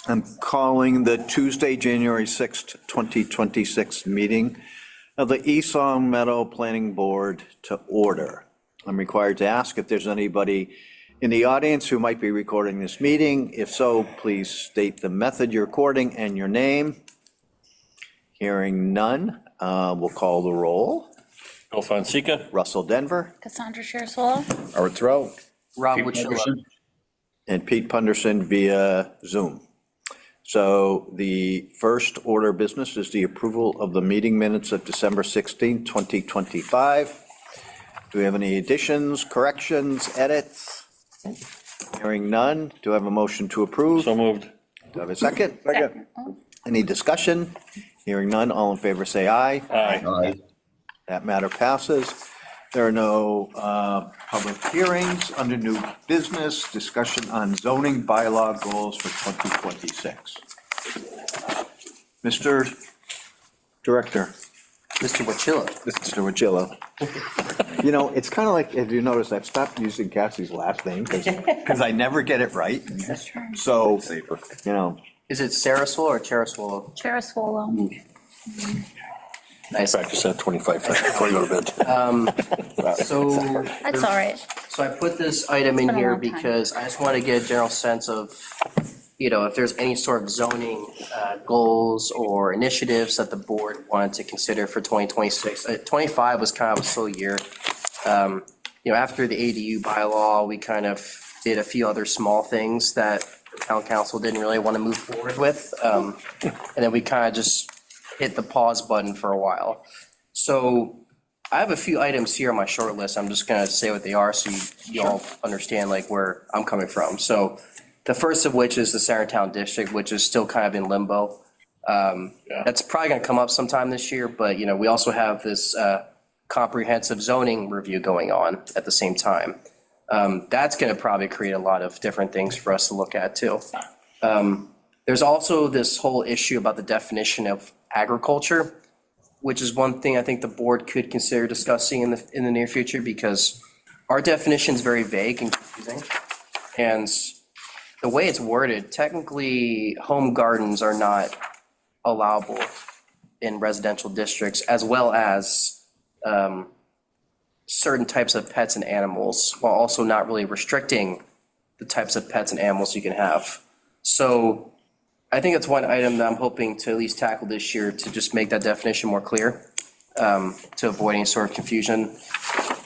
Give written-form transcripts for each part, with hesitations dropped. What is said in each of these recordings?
I'm calling the Tuesday, January 6th, 2026 meeting of the East Long Meadow Planning Board to order. I'm required to ask if there's anybody in the audience who might be recording this meeting. If so, please state the method you're recording and your name. Hearing none, we'll call the roll. Bill Fonseca. Russell Denver. Cassandra Shearswell. Howard Terrell. Rob Wachilla. And Pete Punderson via Zoom. So the first order of business is the approval of the meeting minutes of December 16, 2025. Do we have any additions, corrections, edits? Hearing none. Do I have a motion to approve? So moved. Do I have a second? Second. Any discussion? Hearing none. All in favor, say aye. Aye. Aye. That matter passes. There are no public hearings under new business. Discussion on zoning bylaw goals for 2026. Mr. Director, Mr. Wachilla. Mr. Wachilla. You know, it's kind of like, if you notice, I've stopped using Cassie's last name because I never get it right. So, you know. Is it Saraswell or Cheraswell? Shearswell. Nice. Practice that 25 times before you go to bed. So, That's all right. so I put this item in Been a here long time. because I just want to get a general sense of, you know, if there's any sort of zoning goals or initiatives that the board wanted to consider for 2026. 25 was kind of a slow year. You know, after the ADU bylaw, we kind of did a few other small things that the town council didn't really want to move forward with. And then we kind of just hit the pause button for a while. So I have a few items here on my short list. I'm just gonna say what they are so you all understand like where I'm coming from. So the first of which is the Centertown District, which is still kind of in limbo. That's probably gonna come up sometime this year, but you know, we also have this comprehensive zoning review going on at the same time. That's gonna probably create a lot of different things for us to look at too. There's also this whole issue about the definition of agriculture, which is one thing I think the board could consider discussing in the near future, because our definition is very vague and confusing. And the way it's worded, technically home gardens are not allowable in residential districts, as well as certain types of pets and animals, while also not really restricting the types of pets and animals you can have. So I think it's one item that I'm hoping to at least tackle this year to just make that definition more clear, to avoid any sort of confusion.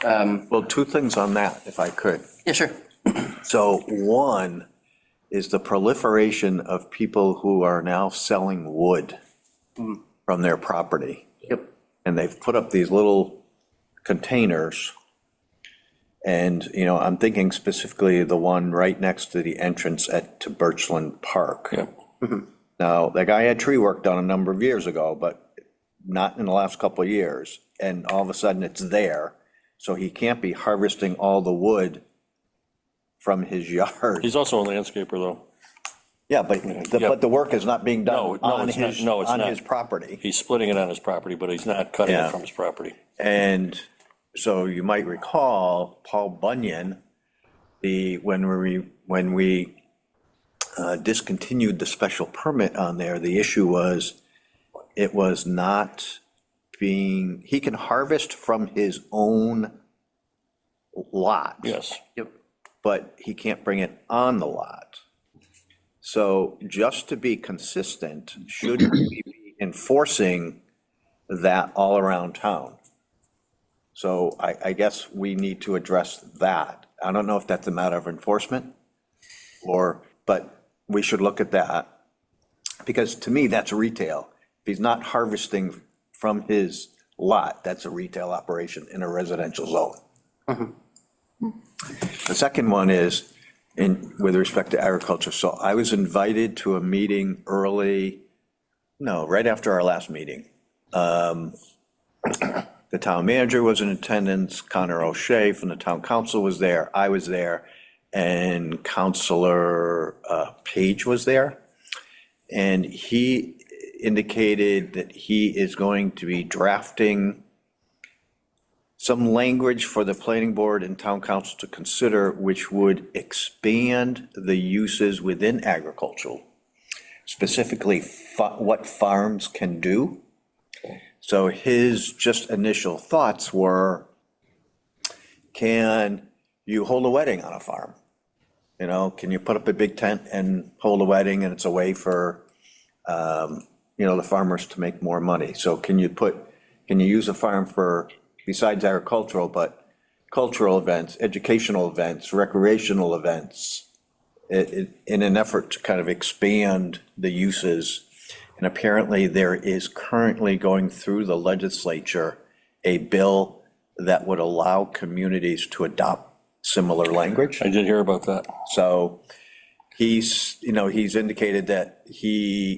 Well, two things on that, if I could. Yeah, sure. So one is the proliferation of people who are now selling wood from their property. Yep. And they've put up these little containers. And, you know, I'm thinking specifically the one right next to the entrance to Birchland Park. Yeah. Now, that guy had tree work done a number of years ago, but not in the last couple of years. And all of a sudden it's there. So he can't be harvesting all the wood from his yard. He's also a landscaper, though. Yeah, but the work is not being No, done no, on it's not. his, No, it's on not. his property. He's splitting it on his property, but he's not cutting Yeah. it from his property. And so you might recall Paul Bunyan, when we discontinued the special permit on there, the issue was it was not being, he can harvest from his own lot. Yes. Yep. But he can't bring it on the lot. So just to be consistent, should we be enforcing that all around town? So I guess we need to address that. I don't know if that's a matter of enforcement but we should look at that. Because to me, that's retail. If he's not harvesting from his lot, that's a retail operation in a residential zone. The second one is with respect to agriculture. So I was invited to a meeting right after our last meeting. The town manager was in attendance, Connor O'Shea from the town council was there, I was there, and Councilor Page was there. And he indicated that he is going to be drafting some language for the planning board and town council to consider, which would expand the uses within agricultural specifically what farms can do. So his just initial thoughts were, can you hold a wedding on a farm? You know, can you put up a big tent and hold a wedding and it's a way for, the farmers to make more money? So can you use a farm for, besides agricultural, but cultural events, educational events, recreational events, in an effort to kind of expand the uses? And apparently there is currently going through the legislature a bill that would allow communities to adopt similar language. I did hear about that. So he's indicated that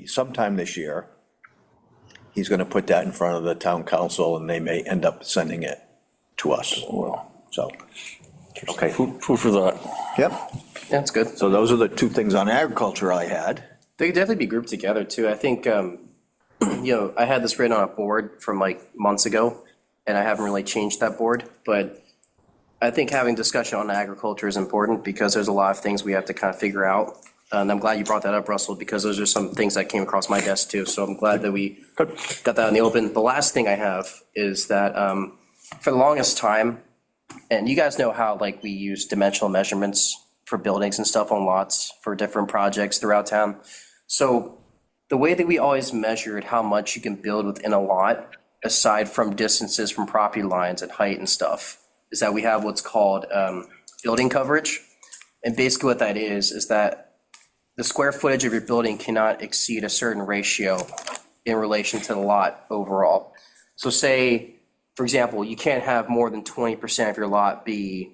sometime this year, he's going to put that in front of the town council and they may end up sending it to us. Well, So, okay. food for thought. Yep. That's good. So those are the two things on agriculture I had. They could definitely be grouped together too. I think, I had this written on a board from like months ago, and I haven't really changed that board, but I think having discussion on agriculture is important because there's a lot of things we have to kind of figure out. And I'm glad you brought that up, Russell, because those are some things that came across my desk too. So I'm glad that we got that in the open. The last thing I have is that for the longest time, and you guys know how like we use dimensional measurements for buildings and stuff on lots for different projects throughout town. So the way that we always measured how much you can build within a lot, aside from distances from property lines and height and stuff, is that we have what's called building coverage. And basically what that is that the square footage of your building cannot exceed a certain ratio in relation to the lot overall. So say, for example, you can't have more than 20% of your lot be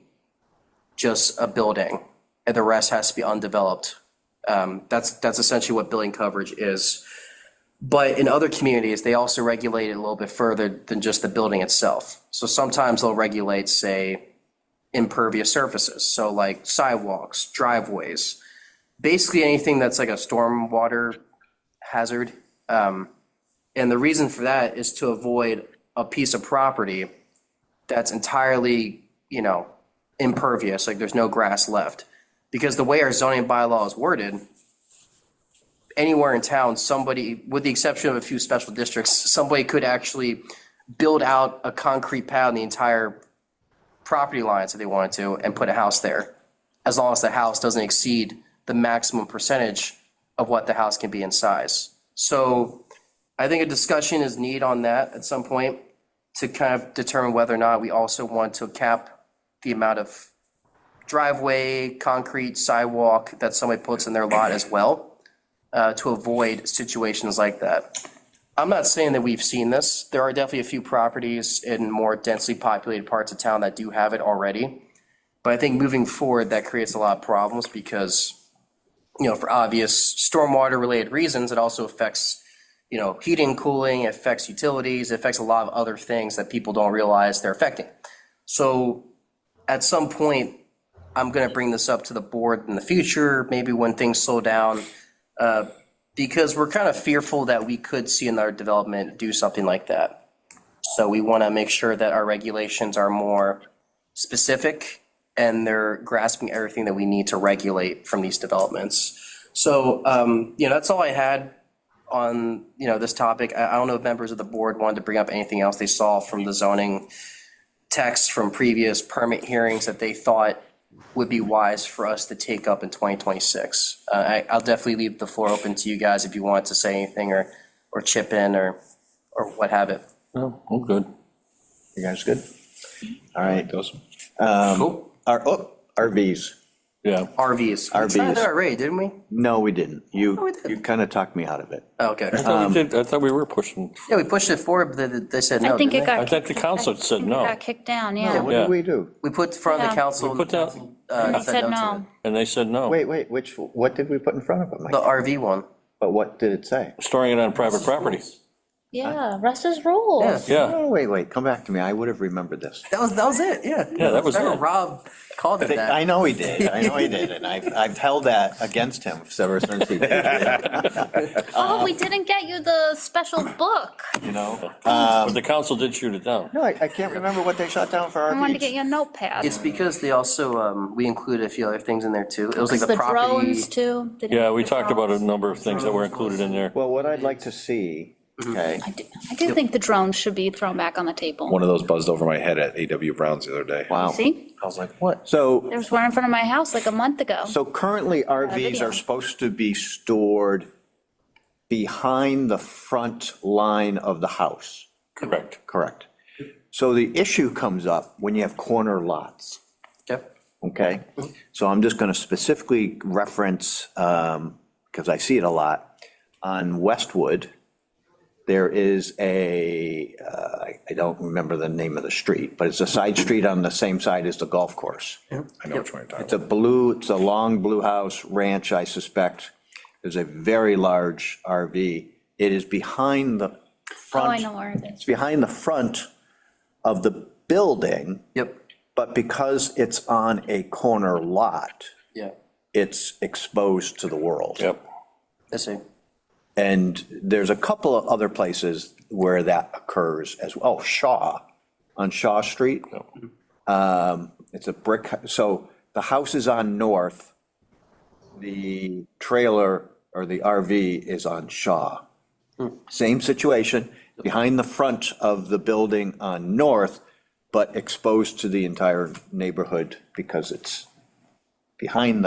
just a building, and the rest has to be undeveloped. That's essentially what building coverage is. But in other communities, they also regulate it a little bit further than just the building itself. So sometimes they'll regulate, say, impervious surfaces, so like sidewalks, driveways, basically anything that's like a stormwater hazard. And the reason for that is to avoid a piece of property that's entirely, impervious, like there's no grass left. Because the way our zoning bylaw is worded, anywhere in town, somebody, with the exception of a few special districts, somebody could actually build out a concrete pad on the entire property lines if they wanted to and put a house there, as long as the house doesn't exceed the maximum percentage of what the house can be in size. So I think a discussion is needed on that at some point to kind of determine whether or not we also want to cap the amount of driveway, concrete, sidewalk that somebody puts in their lot as well, to avoid situations like that. I'm not saying that we've seen this. There are definitely a few properties in more densely populated parts of town that do have it already. But I think moving forward, that creates a lot of problems because, for obvious stormwater related reasons, it also affects, heating, cooling, it affects utilities, it affects a lot of other things that people don't realize they're affecting. So at some point, I'm going to bring this up to the board in the future, maybe when things slow down, because we're kind of fearful that we could see another development do something like that. So we want to make sure that our regulations are more specific and they're grasping everything that we need to regulate from these developments. So, that's all I had on, this topic. I don't know if members of the board wanted to bring up anything else they saw from the zoning text from previous permit hearings that they thought would be wise for us to take up in 2026. I'll definitely leave the floor open to you guys if you want to say anything or chip in or what have it. No, I'm good. You guys good? All right. Cool. RVs. Yeah. RVs. We tried RVs. that already, didn't we? No, we didn't. we You did. kind of talked me out of it. Oh, okay. I thought we were pushing. Yeah, we pushed it forward, but they said no. I think it didn't they? got. I thought the council said I think no. It got kicked down, Yeah, yeah. What Yeah. did we do? We put in front of the Yeah. council. We put that- And they said said to no. it. And they said no. Wait, what did we put in front of them? The RV one. But what did it say? Storing it on private property. Yeah, Russ's rules. Yeah. Yeah, Oh, wait, come back to me. I would have remembered this. That was it, yeah. Yeah, that was Remember it. Rob called it that. I know he did, and I've held that against him ever since he did it, Oh, we didn't get you the special book. you know? but the council did shoot it down. No, I can't remember what they shot down for I wanted to get RVs. you a notepad. It's because they also, we included a few other things in there too. It was like The the property. drones too. They didn't Yeah, get we the talked about a drones. number of things that were included in there. Well, what I'd like to see, okay, I do think the drones should be thrown back on the table. One of those buzzed over my head at AW Browns the other day. wow. See, I was like, what? So, there was one in front of my house like a month ago. so currently RVs video. are supposed to be stored behind the front line of the house. Correct. Correct. So the issue comes up when you have corner lots. Yep. Okay, so I'm just going to specifically reference, because I see it a lot, on Westwood, there is I don't remember the name of the street, but it's a side street on the same side as the golf course. I know which one you're talking It's about. it's a long blue house ranch, I suspect. There's a very large RV. It is behind the Oh, front. I know where it It's is. behind the front of the building. Yep. But because it's on a corner lot, Yeah. it's exposed to the world. Yep. I see. And there's a couple of other places where that occurs as well. Oh, Shaw, on Shaw Street. It's a brick, so the house is on North. The trailer or the RV is on Shaw. Same situation, behind the front of the building on North, but exposed to the entire neighborhood because it's behind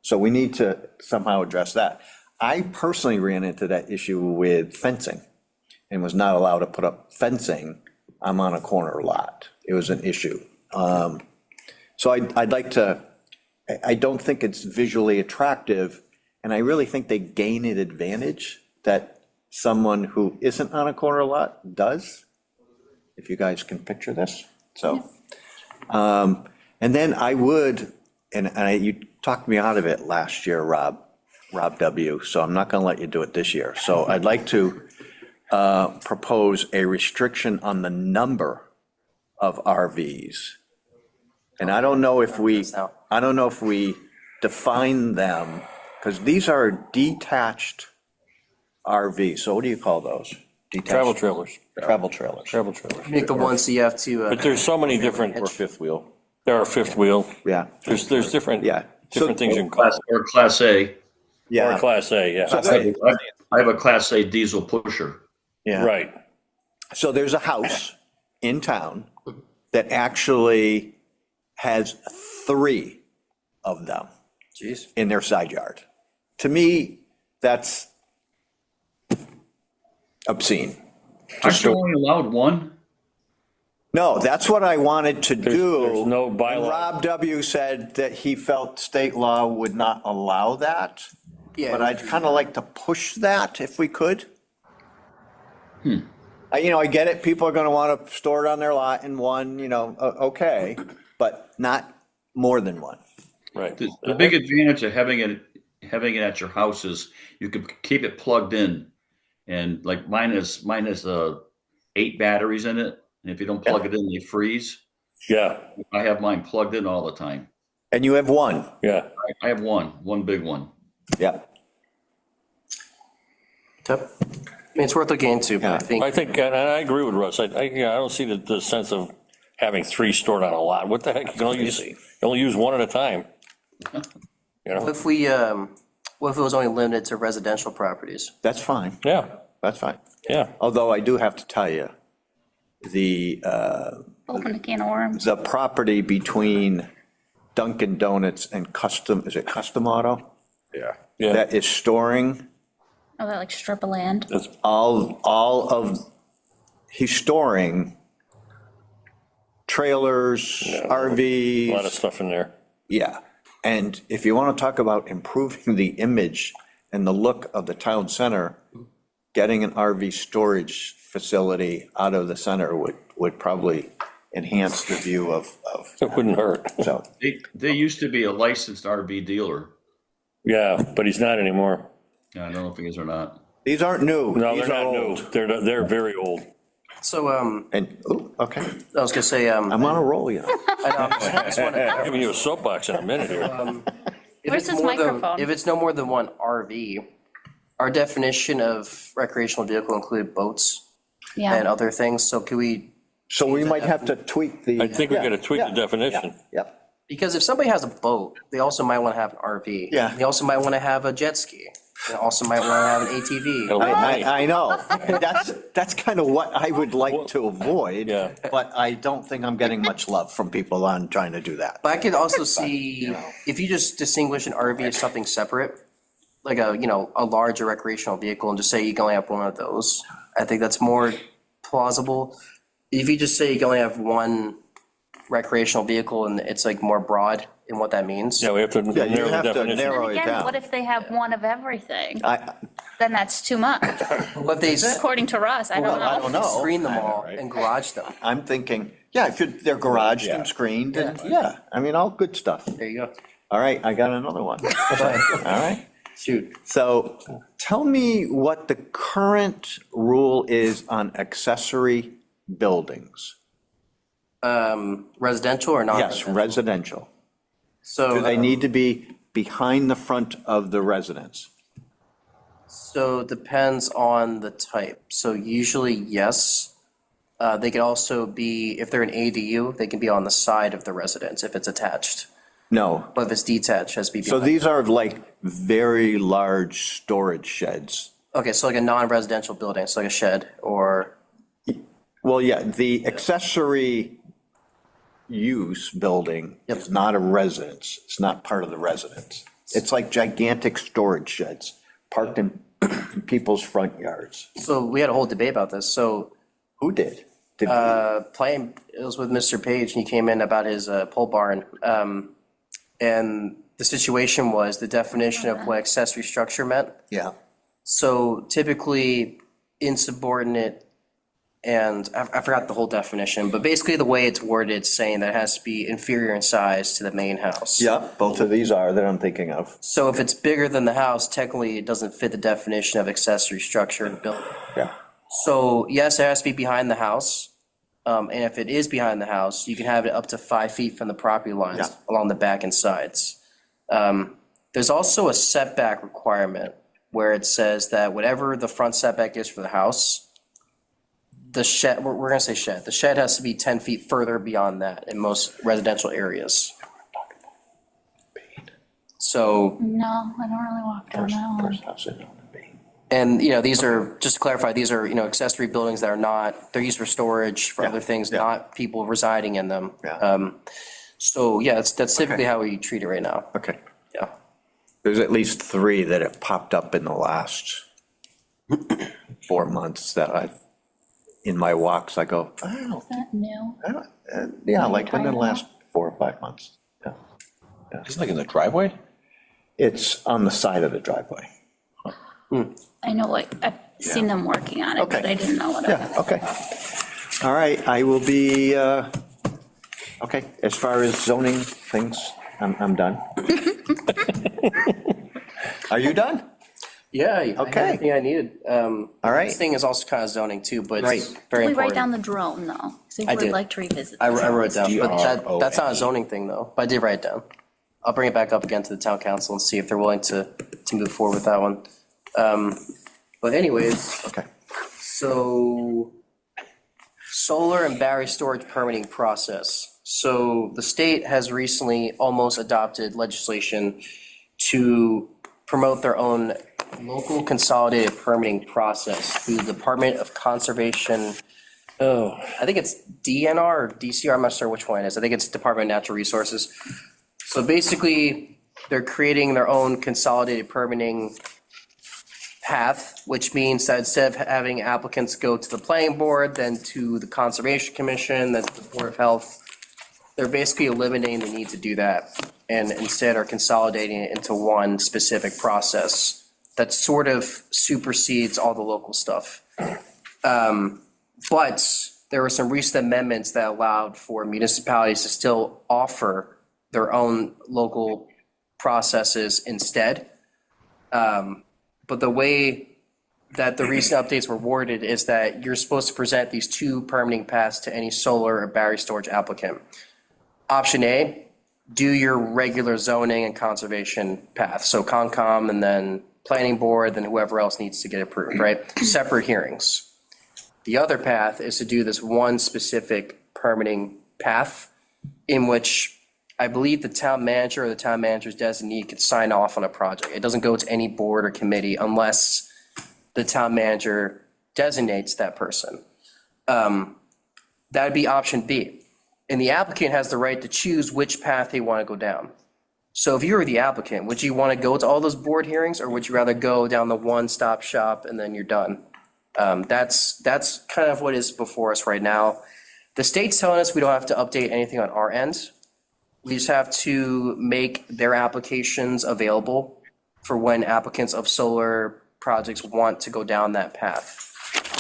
so we need to somehow address that. I personally ran into that issue with fencing and was not allowed to put up fencing. I'm on a corner lot. It was an issue. So I'd like to, I don't think it's visually attractive, and I really think they gain an advantage that someone who isn't on a corner lot does, if you guys can picture this, so. And then I would, you talked me out of it last year, Rob W., so I'm not gonna let you do it this year. So I'd like to propose a restriction on the number of RVs. And I don't know if we define them, because these are detached RVs, so what do you call those? Detached- Travel trailers, Travel trailers. travel trailers. Make the ones so you have to. But there's so many different, Or fifth wheel. there are fifth wheel, Yeah, there's different, Yeah. different things you can call it. Or Class A. Or yeah, Class A, yeah, I have a Class A diesel pusher. yeah. right. So there's a house in town that actually has 3 of them Jeez. in their side yard. To me, that's obscene. Aren't you only allowed one? No, that's what I wanted to do. there's no And bylaw. Rob W. said that he felt state law would not allow that, Yeah. but I'd kind of like to push that if we could. I get it, people are going to want to store it on their lot in one, okay, but not more than one. Right. The big advantage of having it at your house is you can keep it plugged in. And like mine is 8 batteries in it. And if you don't plug it in, they freeze. Yeah, I have mine plugged in all the time. And you have one, yeah. I have one big one. yeah. Yep. I mean, it's worth looking into, but I think. I think, and I agree with Russ, I don't see the sense of having 3 stored on a lot. What the heck, you can only use one at a time. You know, If we, what if it was only limited to residential properties? That's fine, yeah, that's fine. yeah. Although I do have to tell you, the Open a can of worms. the property between Dunkin' Donuts and is it Custom Auto? Yeah. Yeah, That is storing Oh, that like strip of land. that's, he's storing trailers, a lot of RVs, stuff in there. yeah. And if you want to talk about improving the image and the look of the town center, getting an RV storage facility out of the center would probably enhance the view of, It wouldn't hurt. so, They used to be a licensed RV dealer. Yeah, but he's not anymore. I don't know if he is or not. These aren't new. No, These they're are not new. old. They're very old. So, And, ooh, okay, I was gonna say, I'm on a roll, you know. I just wanna- I'm giving you a soapbox in a minute here. if Where's it's this more than- microphone? If it's no more than one RV, our definition of recreational vehicle included boats and Yeah, other things, so could we, So we might have to tweak the. I think we gotta tweak the Yeah, definition. Yep. because if somebody has a boat, they also might wanna have an RV. Yeah. They also might wanna have a jet ski. They also might wanna have an ATV. It'll be nice. I know. That's kind of what I would like to avoid. Yeah. But I don't think I'm getting much love from people on trying to do that. But I could also see, if you just distinguish an RV as something separate, like a, a larger recreational vehicle, and just say you can only have one of those, I think that's more plausible. If you just say you can only have one recreational vehicle and it's like more broad in what that means. Yeah, we have to Yeah, you narrow the have to definition. narrow it again, what down. if they have one of everything? I, Then that's too much, But they according to Russ, I don't I don't know. know. screen them all and garage them. I'm thinking, yeah, they're garaged and screened and, yeah, I mean, all good stuff. There you go. All right, I got another one. All right. Shoot. So tell me what the current rule is on accessory buildings. Residential or not? Yes, residential. So, Do they need to be behind the front of the residence? so it depends on the type. So usually, yes. They could also be, if they're an ADU, they can be on the side of the residence if it's attached. No. But if it's detached, it has to be So behind. these are like very large storage sheds. Okay, so like a non-residential building, so like a shed or, Well, yeah, the accessory use building Yep. is not a residence. It's not part of the residence. It's like gigantic storage sheds parked in people's front yards. so we had a whole debate about this. So Who did? Did it was with Mr. Page, and he came in about his pole barn. And the situation was the definition of what accessory structure meant. Yeah. So typically insubordinate, and I forgot the whole definition, but basically the way it's worded, it's saying that it has to be inferior in size to the main house. Yeah, both of these are that I'm thinking of. So if it's bigger than the house, technically it doesn't fit the definition of accessory structure in the building. Yeah. So yes, it has to be behind the house. And if it is behind the house, you can have it up to 5 feet from the property lines Yeah. along the back and sides. There's also a setback requirement where it says that whatever the front setback is for the house, the shed, we're gonna say shed, the shed has to be 10 feet further beyond that in most residential areas. So, No, I don't really walk down that one. First house in on the Main. and these are, just to clarify, these are, accessory buildings that are not, they're used for storage, for other things, yeah. not people residing in them. Yeah. So, yeah, that's typically how we treat it right now. Okay. Yeah. There's at least 3 that have popped up in the last 4 months that I've, in my walks, I go, oh, Is that new? yeah, like within the last 4 or 5 months. Yeah. It's like in the driveway? It's on the side of the driveway. I know, like, I've seen them working on it, but Okay. I didn't know what it Yeah, okay. All right, I will be, okay, as far as zoning things, I'm done. Are you done? Yeah, I had Okay. everything I needed. All right. This thing is also kind of zoning too, but it's Right. very We write down important. the drone, though, so I we did. would like to revisit. I that. wrote it down, but that's not a DRONE. zoning thing though, but I did write it down. I'll bring it back up again to the town council and see if they're willing to move forward with that one. But anyways, Okay. so solar and battery storage permitting process. So the state has recently almost adopted legislation to promote their own local consolidated permitting process through the Department of Conservation. Oh, I think it's DNR or DCR, I'm not sure which one it is. I think it's Department of Natural Resources. So basically, they're creating their own consolidated permitting path, which means that instead of having applicants go to the planning board, then to the Conservation Commission, then to the Board of Health, they're basically eliminating the need to do that and instead are consolidating it into one specific process that sort of supersedes all the local stuff. But there were some recent amendments that allowed for municipalities to still offer their own local processes instead. But the way that the recent updates were worded is that you're supposed to present these two permitting paths to any solar or battery storage applicant. Option A, do your regular zoning and conservation path. So Concom and then planning board, then whoever else needs to get approved, right? Separate hearings. The other path is to do this one specific permitting path in which I believe the town manager or the town manager's designee could sign off on a project. It doesn't go to any board or committee unless the town manager designates that person. That'd be option B. And the applicant has the right to choose which path they want to go down. So if you were the applicant, would you want to go to all those board hearings, or would you rather go down the one-stop shop and then you're done? That's kind of what is before us right now. The state's telling us we don't have to update anything on our end. We just have to make their applications available for when applicants of solar projects want to go down that path.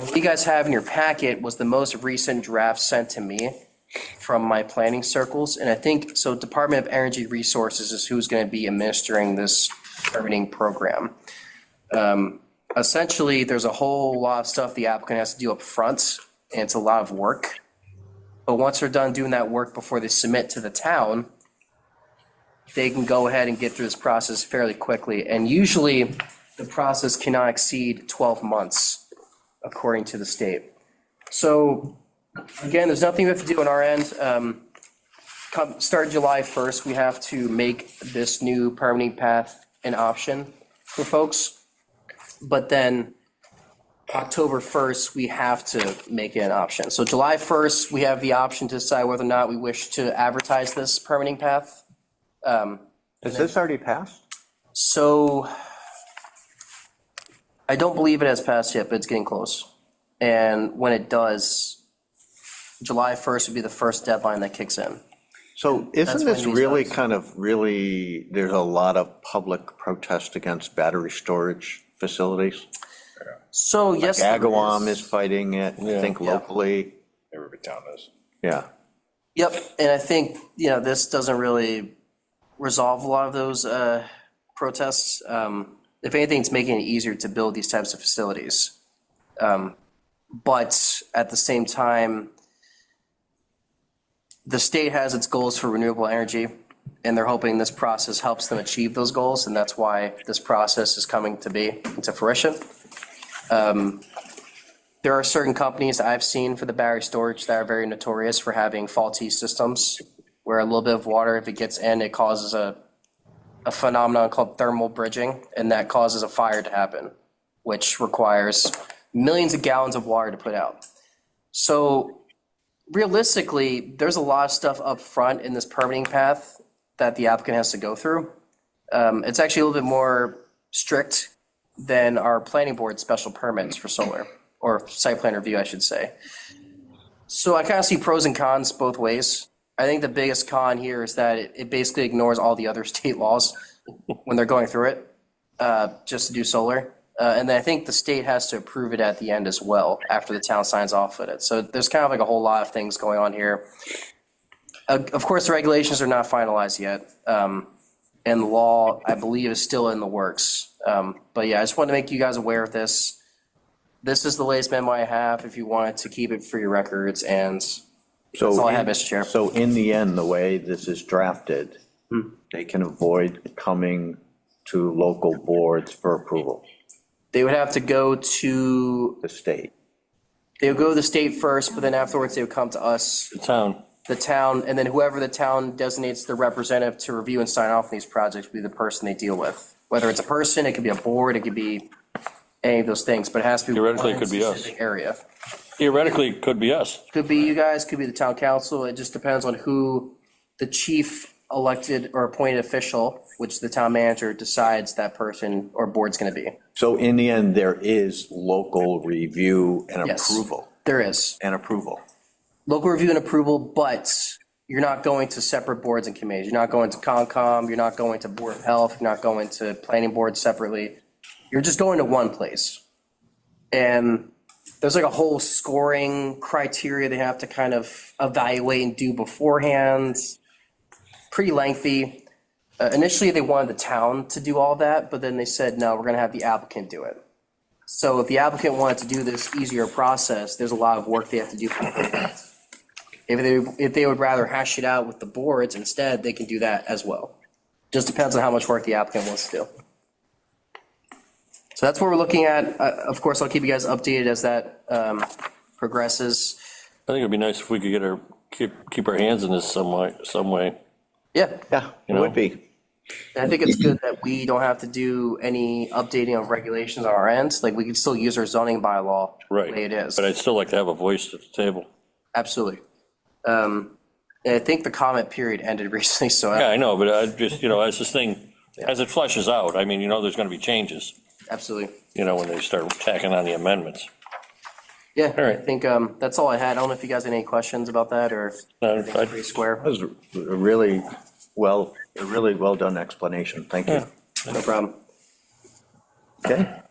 What you guys have in your packet was the most recent draft sent to me from my planning circles. And I think, so Department of Energy Resources is who's going to be administering this permitting program. Essentially, there's a whole lot of stuff the applicant has to do up front, and it's a lot of work. But once they're done doing that work before they submit to the town, they can go ahead and get through this process fairly quickly. And usually, the process cannot exceed 12 months, according to the state. So again, there's nothing we have to do on our end. Start July 1st, we have to make this new permitting path an option for folks. But then October 1st, we have to make it an option. So July 1st, we have the option to decide whether or not we wish to advertise this permitting path. Has this already passed? So I don't believe it has passed yet, but it's getting close. And when it does, July 1st would be the first deadline that kicks in. So That's isn't when this these really starts. there's a lot of public protest against battery storage facilities? So yes. there Agawam is fighting it, I think Yeah. locally, Every town is. yeah. Yep, and I think, this doesn't really resolve a lot of those protests. If anything, it's making it easier to build these types of facilities. But at the same time, the state has its goals for renewable energy, and they're hoping this process helps them achieve those goals, and that's why this process is coming into fruition. There are certain companies that I've seen for the battery storage that are very notorious for having faulty systems, where a little bit of water, if it gets in, it causes a phenomenon called thermal bridging, and that causes a fire to happen, which requires millions of gallons of water to put out. So realistically, there's a lot of stuff up front in this permitting path that the applicant has to go through. It's actually a little bit more strict than our planning board special permits for solar, or site plan review, I should say. So I kind of see pros and cons both ways. I think the biggest con here is that it basically ignores all the other state laws when they're going through it, just to do solar. And then I think the state has to approve it at the end as well, after the town signs off on it. So there's kind of like a whole lot of things going on here. Of course, the regulations are not finalized yet. And the law, I believe, is still in the works. But yeah, I just wanted to make you guys aware of this. This is the latest memo I have, if you wanted to keep it for your records, and So that's all I have, Mr. Chair. So in the end, the way this is drafted, they can avoid coming to local boards for approval, They would have to go to, the state. they would go to the state first, but then afterwards they would come to us, The town. the town, and then whoever the town designates the representative to review and sign off on these projects would be the person they deal with. Whether it's a person, it could be a board, it could be any of those things, but it has to be Theoretically, it one could be us. specific area. Theoretically, it could be us. Could be you guys, could be the town council. It just depends on who the chief elected or appointed official, which the town manager decides that person or board's going to be. So in the end, there is local review and Yes. approval, There is local review and approval, but you're not going to separate boards and committees. You're not going to Concom. You're not going to Board of Health. You're not going to planning board separately. You're just going to one place. And there's like a whole scoring criteria they have to kind of evaluate and do beforehand. Pretty lengthy. Initially, they wanted the town to do all that, but then they said, no, we're going to have the applicant do it. So if the applicant wanted to do this easier process, there's a lot of work they have to do. If they would rather hash it out with the boards instead, they can do that as well. Just depends on how much work the applicant wants to do. So that's what we're looking at. Of course, I'll keep you guys updated as that progresses. I think it'd be nice if we could get keep our hands in this some way. Yeah, Yeah, it You know? would be. and I think it's good that we don't have to do any updating of regulations on our end. Like, we can still use our zoning bylaw the Right. way it is. But I'd still like to have a voice at the table. Absolutely. And I think the comment period ended recently, so Yeah, I know, but I just, as this thing, as it fleshes out, I mean, there's gonna be changes, absolutely. when they start tacking on the amendments. Yeah, I right. think that's all I had. I don't know if you guys had any questions about that or No, everything's pretty square. That was a really well done explanation. Thank you. No problem. Okay.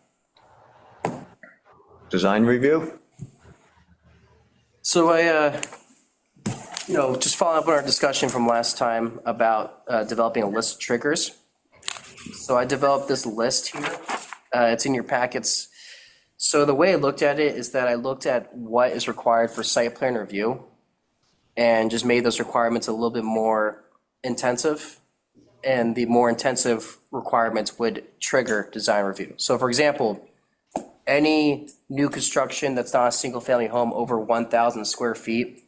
Design review? So I, just following up on our discussion from last time about developing a list of triggers. So I developed this list here. It's in your packets. So the way I looked at it is that I looked at what is required for site plan review and just made those requirements a little bit more intensive. And the more intensive requirements would trigger design review. So for example, any new construction that's not a single-family home over 1,000 square feet,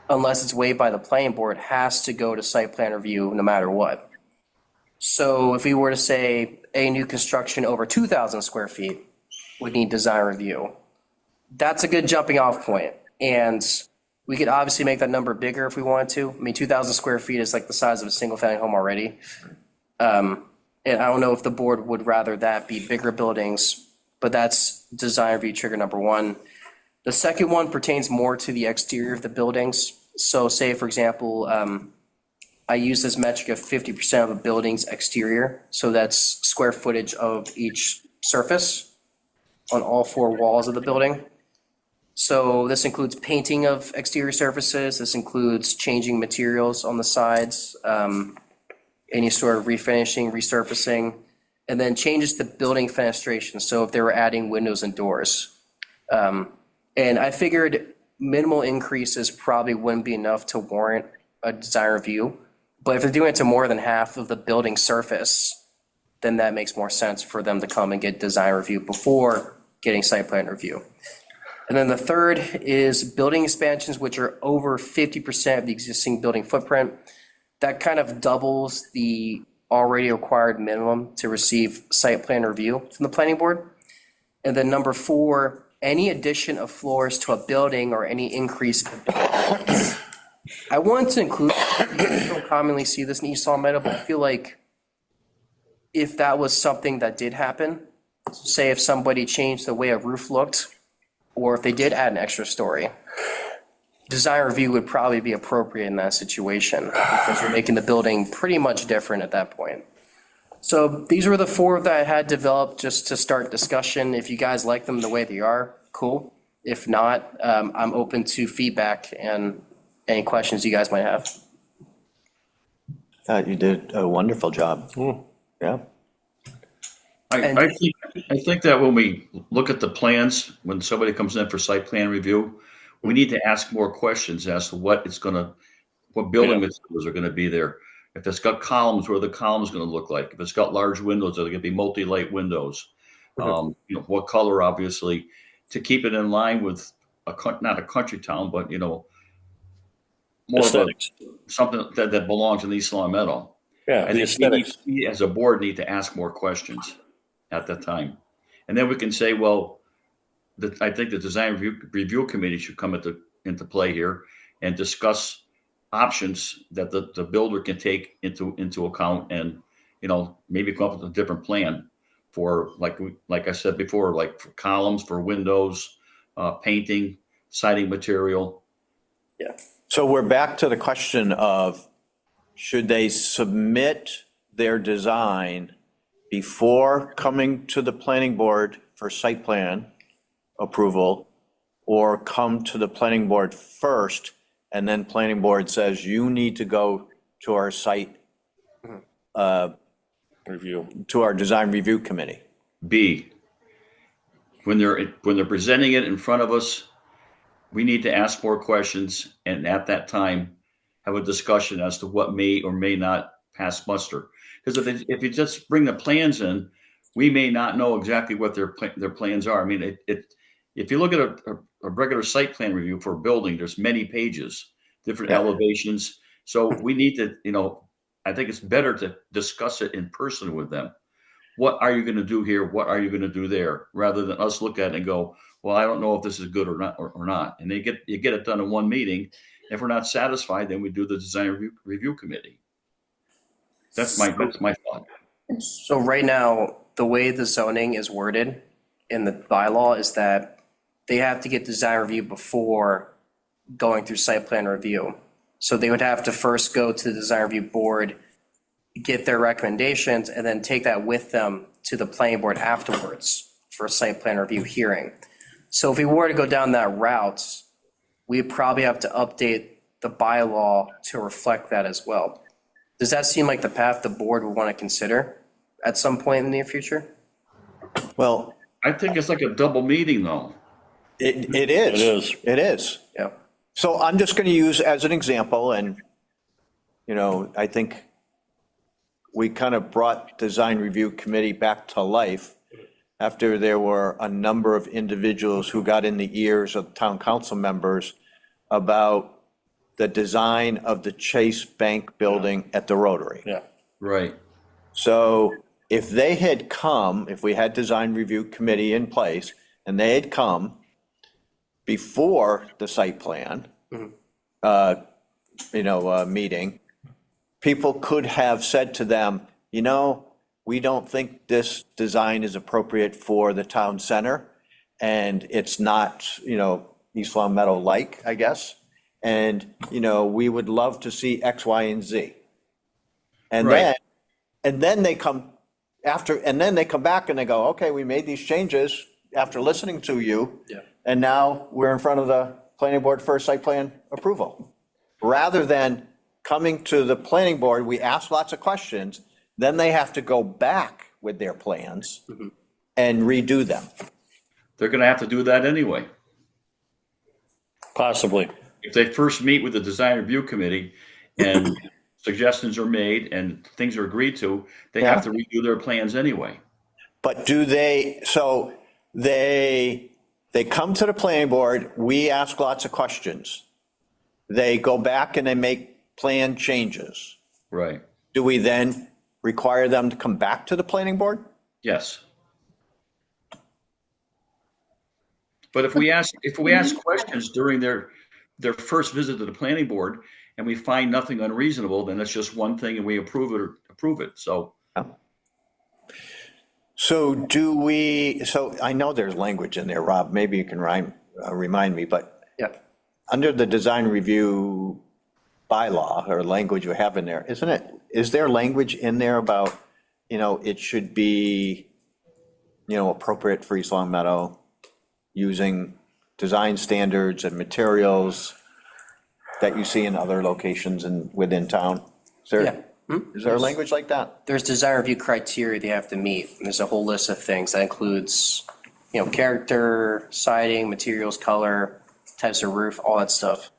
unless it's waived by the planning board, has to go to site plan review no matter what. So if we were to say a new construction over 2,000 square feet would need design review, that's a good jumping off point. And we could obviously make that number bigger if we wanted to. I mean, 2,000 square feet is like the size of a single-family home already. And I don't know if the board would rather that be bigger buildings, but that's design review trigger number one. The second one pertains more to the exterior of the buildings. So say, for example, I use this metric of 50% of a building's exterior. So that's square footage of each surface on all four walls of the building. So this includes painting of exterior surfaces. This includes changing materials on the sides, any sort of refinishing, resurfacing, and then changes to building fenestration. So if they were adding windows and doors. And I figured minimal increases probably wouldn't be enough to warrant a design review. But if they're doing it to more than half of the building surface, then that makes more sense for them to come and get design review before getting site plan review. And then the third is building expansions, which are over 50% of the existing building footprint. That kind of doubles the already required minimum to receive site plan review from the planning board. And then number four, any addition of floors to a building or any increase in building. I want to include, you don't commonly see this in East Long Meadow, but I feel like if that was something that did happen, say if somebody changed the way a roof looked, or if they did add an extra story, design review would probably be appropriate in that situation because you're making the building pretty much different at that point. So these were the four that I had developed just to start discussion. If you guys like them the way they are, cool. If not, I'm open to feedback and any questions you guys might have. You did a wonderful job. Yeah. I think that when we look at the plans, when somebody comes in for site plan review, we need to ask more questions as to what building materials are gonna be there. If it's got columns, what are the columns gonna look like? If it's got large windows, are they gonna be multi-light windows? What color, obviously, to keep it in line with not a country town, but, more Aesthetics. of something that belongs in East Long Meadow. Yeah, I the think aesthetics. we, as a board, need to ask more questions at that time. And then we can say, well, I think the design review committee should come into play here and discuss options that the builder can take into account and, maybe come up with a different plan for, like I said before, like for columns, for windows, painting, siding material. Yeah. So we're back to the question of, should they submit their design before coming to the planning board for site plan approval, or come to the planning board first, and then planning board says, you need to go to our site, Review. to our design review committee? B, when they're presenting it in front of us, we need to ask more questions, and at that time, have a discussion as to what may or may not pass muster. Because if you just bring the plans in, we may not know exactly what their plans are. I mean, if you look at a regular site plan review for a building, there's many pages, different elevations. So we need to, I think it's better to discuss it in person with them. What are you going to do here? What are you going to do there? Rather than us look at it and go, well, I don't know if this is good or not, or not. And you get it done in one meeting. If we're not satisfied, then we do the design review committee. That's my thought. So right now, the way the zoning is worded in the bylaw is that they have to get design review before going through site plan review. So they would have to first go to the design review board, get their recommendations, and then take that with them to the planning board afterwards for a site plan review hearing. So if we were to go down that route, we'd probably have to update the bylaw to reflect that as well. Does that seem like the path the board would want to consider at some point in the near future? Well, I think it's like a double meeting, though. it is. It is. It is. Yeah. So I'm just going to use as an example, and, I think we kind of brought design review committee back to life after there were a number of individuals who got in the ears of town council members about the design of the Chase Bank building at the Rotary. Yeah. Right. So if they had come, if we had design review committee in place, and they had come before the site plan, meeting, people could have said to them, we don't think this design is appropriate for the town center, and it's not, East Long Meadow-like, I guess. And, we would love to see X, Y, and Z. And Right. then they come back and they go, okay, we made these changes after listening to you. Yeah. And now we're in front of the planning board for site plan approval. Rather than coming to the planning board, we ask lots of questions, then they have to go back with their plans and redo them. They're going to have to do that anyway. Possibly. If they first meet with the design review committee and suggestions are made and things are agreed to, they have to redo their plans anyway. But so they come to the planning board, we ask lots of questions. They go back and they make plan changes. Right. Do we then require them to come back to the planning board? Yes. But if we ask questions during their first visit to the planning board and we find nothing unreasonable, then it's just one thing and we approve it or approve it. So So so I know there's language in there, Rob, maybe you can remind me, but Yeah. under the design review bylaw or language you have in there, is there language in there about, it should be, appropriate for East Long Meadow, using design standards and materials that you see in other locations and within town? Is there a language like that? There's design review criteria they have to meet, and there's a whole list of things that includes, character, siding, materials, color, types of roof, all that stuff.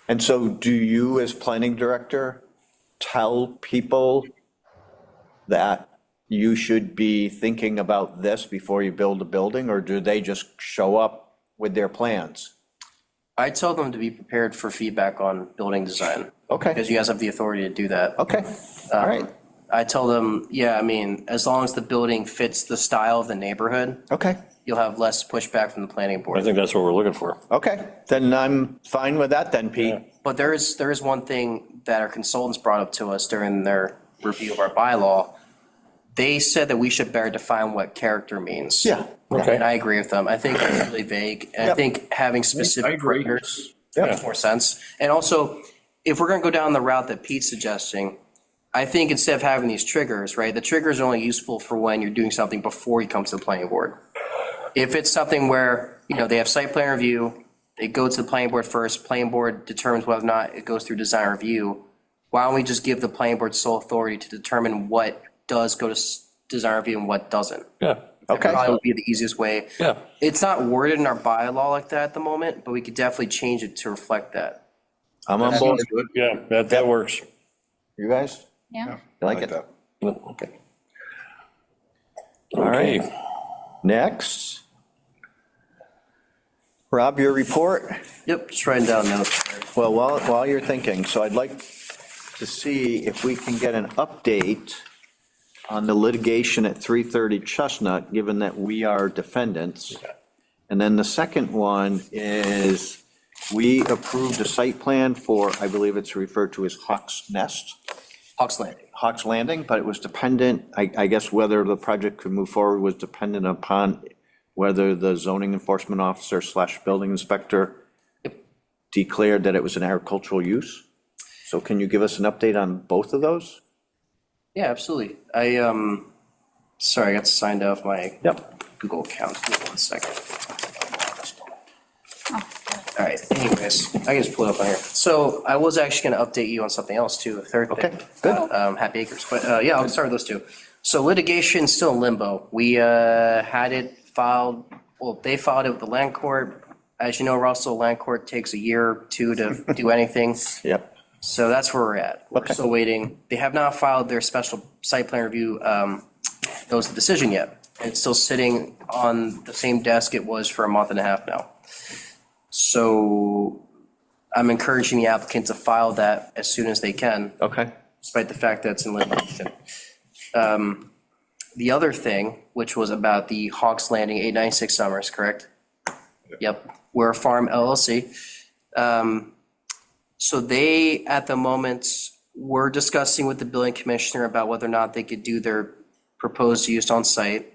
And so do you, as planning director, tell people that you should be thinking about this before you build a building, or do they just show up with their plans? I tell them to be prepared for feedback on building design. Okay. Because you guys have the authority to do that. Okay, all right, I tell them, as long as the building fits the style of the neighborhood, okay, you'll have less pushback from the planning I board. think that's what we're looking for. okay. Then I'm fine with that then, Pete. But there is one thing that our consultants brought up to us during their review of our bylaw. They said that we should better define what character means. Yeah. Okay. And I agree with them. I think it's really vague, and I Yep. think having I specific agree. parameters Yep. makes more sense. And also, if we're gonna go down the route that Pete's suggesting, I think instead of having these triggers, right, the triggers are only useful for when you're doing something before you come to the planning board. If it's something where, they have site plan review, they go to the planning board first, planning board determines whether or not it goes through design review, why don't we just give the planning board sole authority to determine what does go to design review and what doesn't? Yeah. Okay. Probably would be the easiest way. Yeah, It's not worded in our bylaw like that at the moment, but we could definitely change it to reflect that. I'm on That board. sounds good. yeah, that works. You guys? Yeah. You like it? that. Okay. Okay. Next. Rob, your report? Yep, just writing down notes. Well, while you're thinking, so I'd like to see if we can get an update on the litigation at 330 Chestnut, given that we are defendants. And then the second one is, we approved a site plan for, I believe it's referred to as Hawk's Nest, Hawks Landing. Hawk's Landing, but it was dependent, I guess whether the project could move forward was dependent upon whether the zoning enforcement officer / building inspector declared that it was an agricultural use. So can you give us an update on both of those? Yeah, absolutely. Sorry, I got signed off my Google account. Give me 1 second. All right, anyways, I can just pull it up on here. So I was actually gonna update you on something else too, a third thing. Okay, good. Happy Acres, but yeah, I'll start with those two. So litigation's still in limbo. We had it filed, well, they filed it with the land court. As you know, Russell, land court takes a year or two to do anything. Yep. So that's where we're at. We're Okay. still waiting. They have not filed their special site plan review notice of decision yet. It's still sitting on the same desk it was for a month and a half now. So I'm encouraging the applicant to file that as soon as they can, Okay. despite the fact that it's in litigation. The other thing, which was about the Hawks Landing 896 Summers, correct? Yep, we're a farm LLC. So they, at the moment, were discussing with the building commissioner about whether or not they could do their proposed use on site.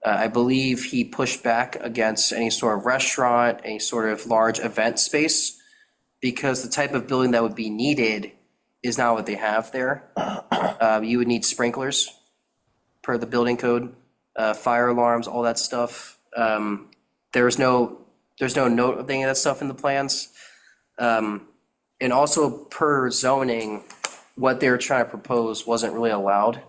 I believe he pushed back against any sort of restaurant, any sort of large event space, because the type of building that would be needed is not what they have there. You would need sprinklers per the building code, fire alarms, all that stuff. There's no note of any of that stuff in the plans. And also per zoning, what they were trying to propose wasn't really allowed,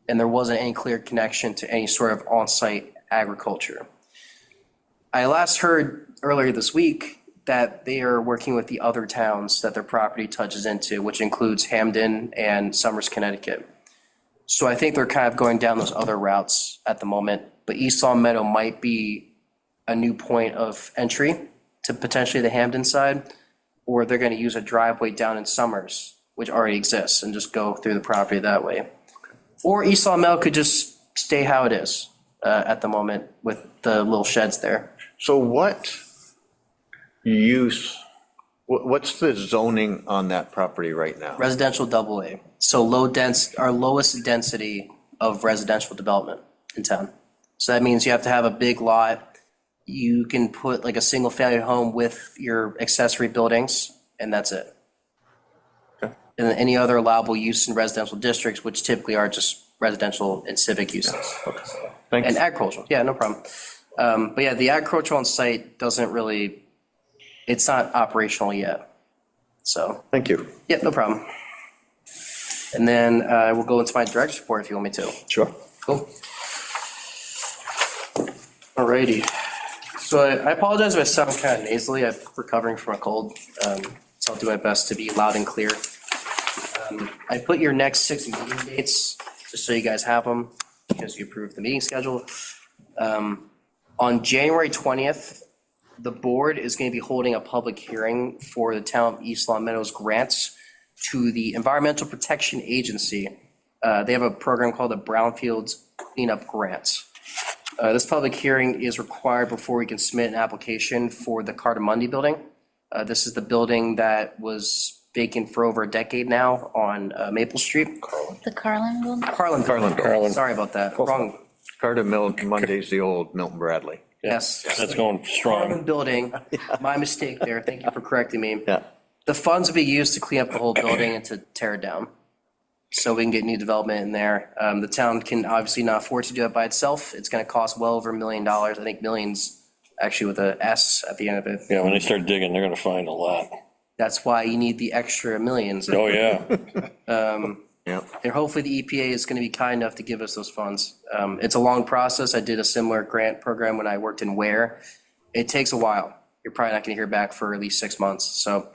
and there wasn't any clear connection to any sort of on-site agriculture. I last heard earlier this week that they are working with the other towns that their property touches into, which includes Hamden and Somers, Connecticut. So I think they're kind of going down those other routes at the moment, but East Long Meadow might be a new point of entry to potentially the Hamden side, or they're going to use a driveway down in Somers, which already exists, and just go through the property that way. Or East Long Meadow could just stay how it is at the moment with the little sheds there. So what use, what's the zoning on that property right now? Residential AA. So our lowest density of residential development in town. So that means you have to have a big lot. You can put like a single family home with your accessory buildings, and that's it. Okay. And then any other allowable use in residential districts, which typically are just residential and civic uses. Thanks. And agricultural, yeah, no problem. But yeah, the agricultural on site doesn't really, it's not operational yet. So, Thank you. yeah, no problem. And then we'll go into my direct report if you want me to. Sure. Cool. Alrighty. So I apologize if I sound kind of nasally. I'm recovering from a cold, so I'll do my best to be loud and clear. I put your next 6 meeting dates, just so you guys have them, because you approved the meeting schedule. On January 20th, the board is going to be holding a public hearing for the town of East Long Meadows grants to the Environmental Protection Agency. They have a program called the Brownfields Cleanup Grant. This public hearing is required before we can submit an application for the Cartamundi building. This is the building that was vacant for over a decade now on Maple Street. The Carlin building? Carlin. Carlin. Sorry about that. Wrong. Carter Monday's the old Milton Bradley. Yes. That's going Carlin strong. building. My mistake there. Thank you for correcting me. Yeah. The funds will be used to clean up the whole building and to tear it down, so we can get new development in there. The town can obviously not afford to do it by itself. It's going to cost well over $1 million. I think millions, actually with a S at the end of it. Yeah, when they start digging, they're gonna find a lot. That's why you need the extra millions. Oh, yeah. Yeah. And hopefully the EPA is going to be kind enough to give us those funds. It's a long process. I did a similar grant program when I worked in Ware. It takes a while. You're probably not going to hear back for at least 6 months. So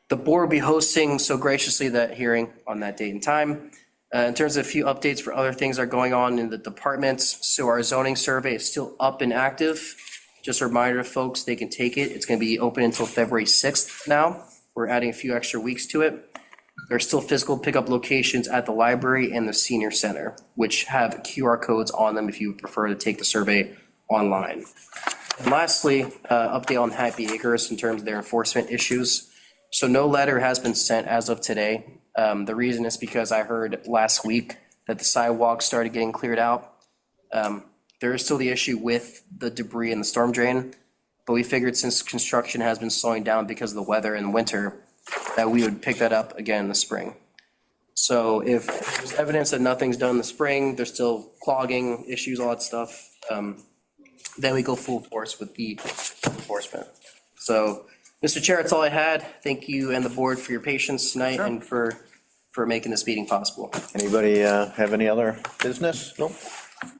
the board will be hosting so graciously that hearing on that date and time. In terms of a few updates for other things that are going on in the departments, so our zoning survey is still up and active. Just a reminder to folks, they can take it. It's going to be open until February 6th now. We're adding a few extra weeks to it. There's still physical pickup locations at the library and the senior center, which have QR codes on them if you prefer to take the survey online. And lastly, update on Happy Acres in terms of their enforcement issues. So no letter has been sent as of today. The reason is because I heard last week that the sidewalks started getting cleared out. There is still the issue with the debris in the storm drain, but we figured since construction has been slowing down because of the weather in winter, that we would pick that up again in the spring. So if there's evidence that nothing's done in the spring, there's still clogging issues, all that stuff, then we go full force with the enforcement. So, Mr. Chair, that's all I had. Thank you and the board for your patience tonight and for making this meeting possible. Anybody have any other business? Nope.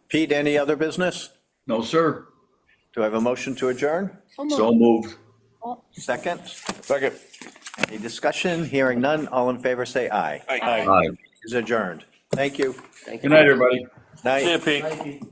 Pete, any other business? No, sir. Do I have a motion to adjourn? So moved. Second? Second. Any discussion? Hearing none, all in favor say aye. Aye. Is adjourned. Thank you. Thank you. Good night, everybody. Night. See you, Pete.